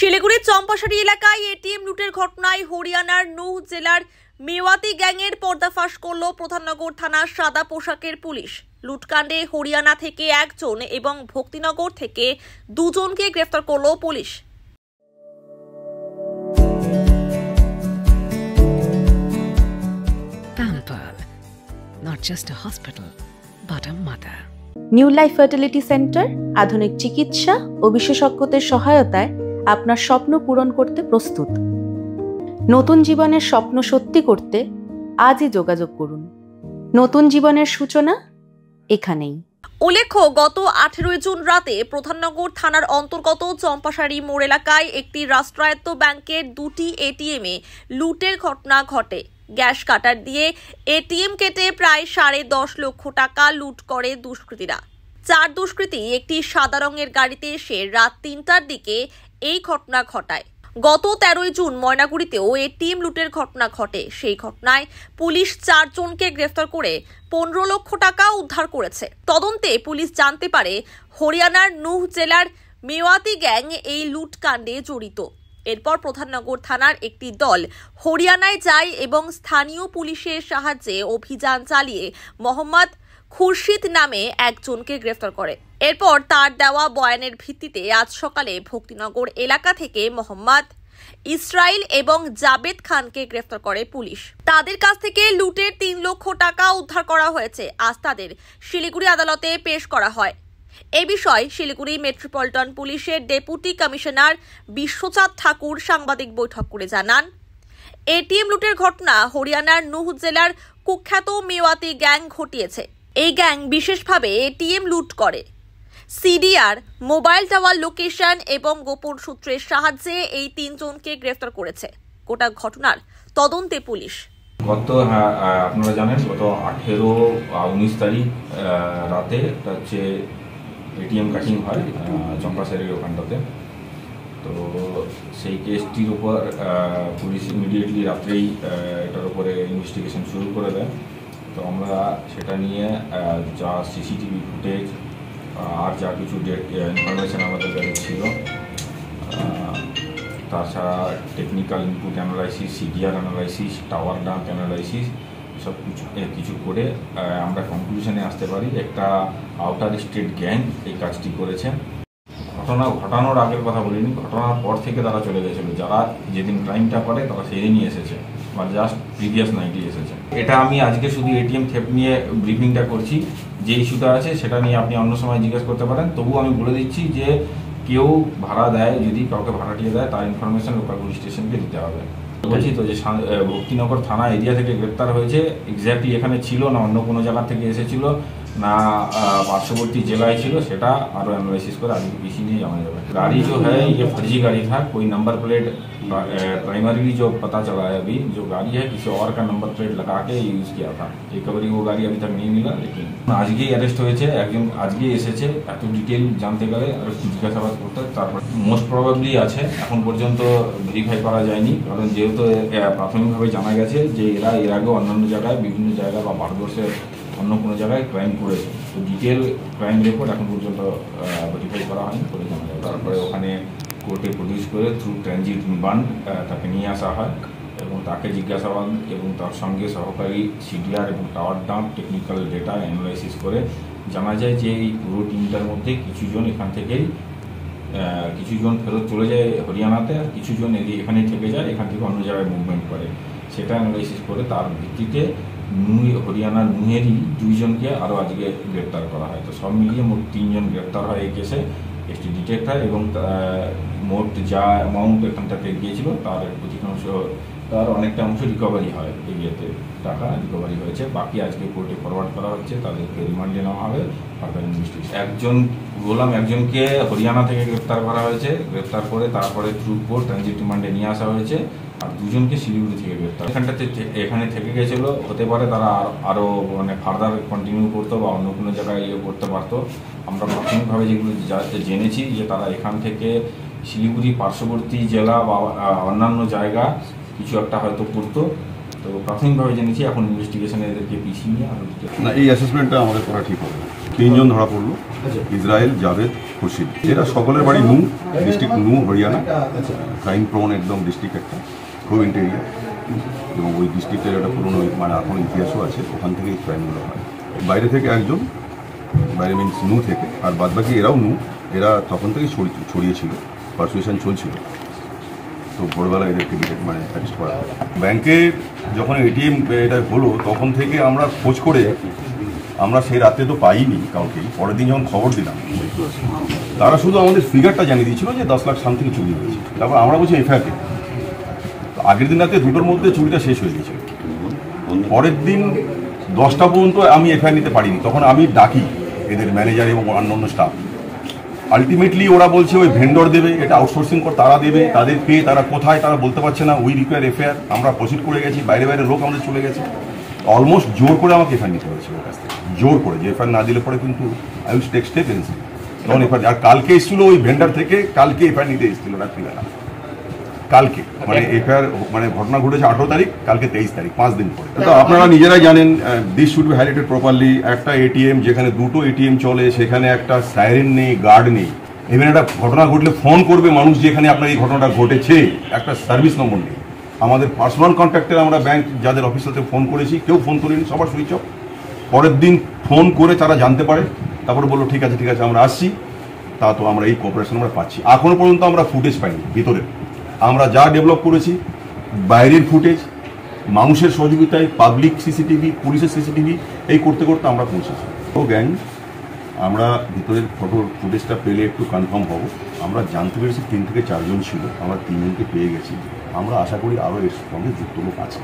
শিলিগুড়ির চম্পাশাড়ি এলাকায় এটিএম লুটের ঘটনায় হরিয়ানার নুহ জেলার মেওয়াতি গ্যাংয়ের পর্দাফাশ করল প্রধাননগর থানার সাদা পোশাকের পুলিশ। লুটকাণ্ডে হরিয়ানা থেকে একজন এবং ভক্তিনগর থেকে দুজনকে গ্রেফতার করল police. Pampered, not just a hospital, but a mother. New life fertility centre আধুনিক চিকিৎসা ও বিশেষজ্ঞদের সহায়তায় আপনার স্বপ্ন পূরণ করতে প্রস্তুত। নতুন জীবনের স্বপ্ন সত্যি করতে আজই যোগাযোগ করুন। নতুন জীবনের সূচনা এখানেই। উল্লেখ্য, গত 18 জুন রাতে প্রধাননগর থানার অন্তর্গত চম্পাশাড়ি মোড় এলাকায় একটি রাষ্ট্রায়ত্ত ব্যাংকের দুটি এটিএমে লুটের ঘটনা ঘটে। গ্যাস কাটার দিয়ে এটিএম কেটে প্রায় 10.5 লক্ষ টাকা লুট করে দুষ্কৃতীরা। 4 দুষ্কৃতী একটি সাদা রঙের গাড়িতে এসে রাত 3টার দিকে এই ঘটনা ঘটায়। গত 13 জুন ময়নাগুড়িতেও এটিএম লুটের ঘটনা ঘটে। সেই ঘটনায় পুলিশ 4 জনকে গ্রেফতার করে 15 লক্ষ টাকা উদ্ধার করেছে। তদন্তে পুলিশ জানতে পারে হরিয়ানার নুহ জেলার মেওয়াতি গ্যাং এই লুটকাণ্ডে জড়িত। এরপর প্রধাননগর থানার একটি দল হরিয়ানায় যায় এবং স্থানীয় পুলিশের সাহায্যে অভিযান চালিয়ে মোহাম্মদ খুরশিদ নামে একজনকে গ্রেফতার করে। এরপর তার দেওয়া বয়ানের ভিত্তিতে আজ সকালে ভক্তিনগর এলাকা থেকে মোহাম্মদ ইসরাইল এবং জাবেদ খানকে গ্রেফতার করে পুলিশ। তাদের কাছ থেকে লুটের 3 লক্ষ টাকা উদ্ধার করা হয়েছে। আজ তাদের শিলিগুড়ি আদালতে পেশ করা হয়। এই বিষয়ে শিলিগুড়ি মেট্রোপলিটন পুলিশের ডেপুটি কমিশনার বিশ্বচাঁদ ঠাকুর সাংবাদিক বৈঠক করে জানান, এটিএম লুটের ঘটনা হরিয়ানার নুহ জেলার কুখ্যাত মেওয়াতি গ্যাং ঘটিয়েছে। এই গ্যাং বিশেষভাবে এটিএম লুট করে। সিডিআর, মোবাইল টাওয়ার লোকেশন এবং গোপন সূত্রের সাহায্যে এই 3 জনকে গ্রেফতার করেছে। গোটা ঘটনার তদন্তে পুলিশ। আপনারা জানেন গত 18-19 তারিখ রাতে একটা হচ্ছে এটিএম কাটিং হয় চম্পাশাড়ির ওখানটাতে। তো সেই কেসটির উপর পুলিশ ইমিডিয়েটলি রাত্রেই এটার উপরে ইনভেস্টিগেশন শুরু করে দেয়। তো আমরা সেটা নিয়ে যা সিসিটিভি ফুটেজ আর যা কিছু ইনফরমেশান আমাদের কাছে ছিল, তাছাড়া technical input analysis, CDR analysis, tower dump analysis সব কিছু করে আমরা কনক্লুশনে আসতে পারি একটা আউটার স্টেট গ্যাং এই কাজটি করেছে। ঘটনা ঘটানোর আগের কথা বলিনি, ঘটনার পর থেকে তারা চলে গেছিল। যারা যেদিন ক্রাইমটা করে তারা সেদিনই এসেছে বা জাস্ট প্রিভিয়াস নাইটই এসেছে। এটা আমি আজকে শুধু এটিএম থেফট নিয়ে ব্রিফিংটা করছি। যে ইস্যুটা আছে সেটা নিয়ে আপনি অন্য সময় জিজ্ঞেস করতে পারেন। তবু আমি বলে দিচ্ছি যে কেউ ভাড়া দেয়, যদি কাউকে ভাড়াটিয়ে দেয় তার ইনফরমেশন লোকাল পুলিশ স্টেশনকে দিতে হবে। বলছি তো যে ভক্তিনগর থানা এরিয়া থেকে গ্রেপ্তার হয়েছে। এক্স্যাক্টলি এখানে ছিল না অন্য কোনো জায়গা থেকে এসেছিল না पार्श्ववर्ती जगह ছিল, সেটা আরো অ্যানালাইসিস করে আগে পিছি নিয়ে जाना जाएगा। गाड़ी जो है ये फर्जी गाड़ी था, कोई नंबर प्लेट प्राइमरीली जो पता चला है अभी, जो गाड़ी है किसी और का नंबर प्लेट लगा के यूज किया था। रिकवरी वो गाड़ी अभी तक नहीं मिला, लेकिन আজকেই অ্যারেস্ট হয়েছে একজন, আজকেই এসেছে। এত ডিটেইল জানতে গেলে আর জিজ্ঞাসাবাদ করতে, তারপর মোস্ট প্রবাবলি আছে, এখন পর্যন্ত ভেরিফাই করা যায়নি। কারণ যেহেতু প্রাথমিকভাবে জানা গেছে যে এরা এর আগে অন্যান্য জায়গায় বিভিন্ন জায়গায় বা ভারতবর্ষের অন্য কোনো জায়গায় ক্রাইম করেছে। তো ডিটেল ক্রাইম রেকর্ড এখন পর্যন্ত ভেরিফাই করা হয়নি, করে জানা যায়। তারপরে ওখানে কোর্টে প্রডিউস করে থ্রু ট্রানজিট রিমান্ড তাকে নিয়ে আসা হয় এবং তাকে জিজ্ঞাসাবাদ এবং তার সঙ্গে সহকারী সিডিআর এবং tower dump technical data analysis করে জানা যায় যে এই পুরো টিমটার মধ্যে কিছুজন এখান থেকেই কিছুজন ফেরত চলে যায় হরিয়ানাতে, আর কিছুজন এখানে থেকে যায়, এখান থেকে অন্য জায়গায় মুভমেন্ট করে। সেটা অ্যানালাইসিস করে তার ভিত্তিতে হরিয়ানার নুহেরই 2 জনকে আরও আজকে গ্রেপ্তার করা হয়। তো সব মিলিয়ে মোট 3 জন গ্রেপ্তার হয় এই কেসে। একটি ডিটেক্ট হয় এবং মোট যা অ্যামাউন্ট এখান থেকে গিয়েছিল তার অধিকাংশ, তার অনেকটা অংশ রিকভারি হয়। এরিয়াতে টাকা রিকভারি হয়েছে, বাকি আজকে কোর্টে ফরওয়ার্ড করা হচ্ছে, তাদেরকে রিমান্ডে নেওয়া হবে ফার্দার ইনভেস্টিগেশন। একজনকে হরিয়ানা থেকে গ্রেপ্তার করা হয়েছে, গ্রেপ্তার করে তারপরে থ্রু কোর্ট ট্রানজিট রিমান্ডে নিয়ে আসা হয়েছে। আর 2 জনকে শিলিগুড়ি থেকে গ্রেপ্তার। এখানে থেকে গেছিলো, হতে পারে তারা আরও মানে ফার্দার কন্টিনিউ করতো বা অন্য কোনো জায়গায় করতে পারতো। আমরা প্রাথমিকভাবে যেগুলো জেনেছি যে তারা এখান থেকে শিলিগুড়ি পার্শ্ববর্তী জেলা বা অন্যান্য জায়গা কিছু একটা হয়তো করতো। তো প্রাথমিকভাবে জেনেছি, এখন ইনভেস্টিগেশনে এদেরকে পিছিয়ে নিয়ে আরও না, এই অ্যাসেসমেন্টটা আমাদের করা ঠিক হবে। তিনজন ধরা পড়লো, ইসরায়েল, জাভেদ, খুরশিদ। এরা সকলের বাড়ি নূ, ডিস্ট্রিক্ট নূ, হরিয়ানা। ক্রাইম প্রোন একদম ডিস্ট্রিক্ট একটা, খুব ইন্টেরিয়ার, এবং ওই ডিস্ট্রিক্টের একটা পুরনো মানে এখন ইতিহাসও আছে, ওখান থেকে এই ক্রাইমগুলো হয়। বাইরে থেকে একজন, বাইরে মিনস নূ থেকে, আর বাদবাকি এরাও নূ। এরা তখন থেকেই ছড়িয়েছিল, পারসুয়েশন চলছিল, তো ভোরবেলা এদেরকে মানে অ্যারেস্ট করা হয়। ব্যাংকে যখন এটিএম এটা হলো তখন থেকে আমরা খোঁজ করে, আমরা সেই রাতে তো পাইনি কাউকেই। পরের দিন যখন খবর দিলাম, তারা শুধু আমাদের ফিগারটা জানিয়ে দিয়েছিল যে 10 লাখ সামথিং চুরি হয়েছে। তারপর আমরা বলছি এফআইআর কে, আগের দিন রাতে 2টোর মধ্যে চুরিটা শেষ হয়ে গেছিল। পরের দিন 10টা পর্যন্ত আমি এফআইআর নিতে পারিনি, তখন আমি ডাকি এদের ম্যানেজার এবং অন্যান্য স্টাফ। আলটিমেটলি ওরা বলছে ওই ভেন্ডর দেবে, এটা আউটসোর্সিং করে তারা দেবে, তাদের পেয়ে তারা কোথায় তারা বলতে পারছে না। উই রিকোয়ার এফআইআর, আমরা প্রসিড করে গেছি, বাইরে বাইরে লোক আমাদের চলে গেছে। অলমোস্ট জোর করে আমাকে এফআইআর নিতে হয়েছে ওর কাছ থেকে, জোর করে। যে এফআইআর না দিলে পরে কিন্তু I will take step against তখন এফআইআর। আর কালকে এসেছিল ওই ভেন্ডার থেকে, কালকে এফআইআর নিতে এসেছিল রাত্রিবেলা, কালকে মানে এফআইআর মানে ঘটনা ঘটেছে 18 তারিখ, কালকে 23 তারিখ, 5 দিন পরে। তো আপনারা নিজেরাই জানেন this should be highlighted properly. একটা এটিএম যেখানে 2টো এটিএম চলে, সেখানে একটা সাইরেন নেই, গার্ড নেই। ইভেন একটা ঘটনা ঘটলে ফোন করবে মানুষ যেখানে আপনার এই ঘটনাটা ঘটেছে, একটা সার্ভিস নম্বর নেই। আমাদের পার্সোনাল কন্ট্যাক্টে আমরা ব্যাংক যাদের অফিসারদের ফোন করেছি, কেউ ফোন করেনি, সবার সুইচ অফ। পরের দিন ফোন করে তারা জানতে পারে, তারপরে বললো ঠিক আছে আমরা আসছি। তা তো আমরা এই কোঅপারেশন আমরা পাচ্ছি। এখনো পর্যন্ত আমরা ফুটেজ পাইনি ভিতরে। আমরা যা ডেভেলপ করেছি বাইরের ফুটেজ, মানুষের সহযোগিতায়, পাবলিক সিসিটিভি, পুলিশের সিসিটিভি, এই করতে করতে আমরা পৌঁছেছি। তো গ্যাং আমরা ভিতরের ফটো ফুটেজটা পেলে একটু কনফার্ম হব। আমরা জানতে পেরেছি 3 থেকে 4 জন ছিল, আমরা 3 জনকে পেয়ে গেছি। আমরা আশা করি আরও এর সঙ্গে যুক্ত লোক আছে।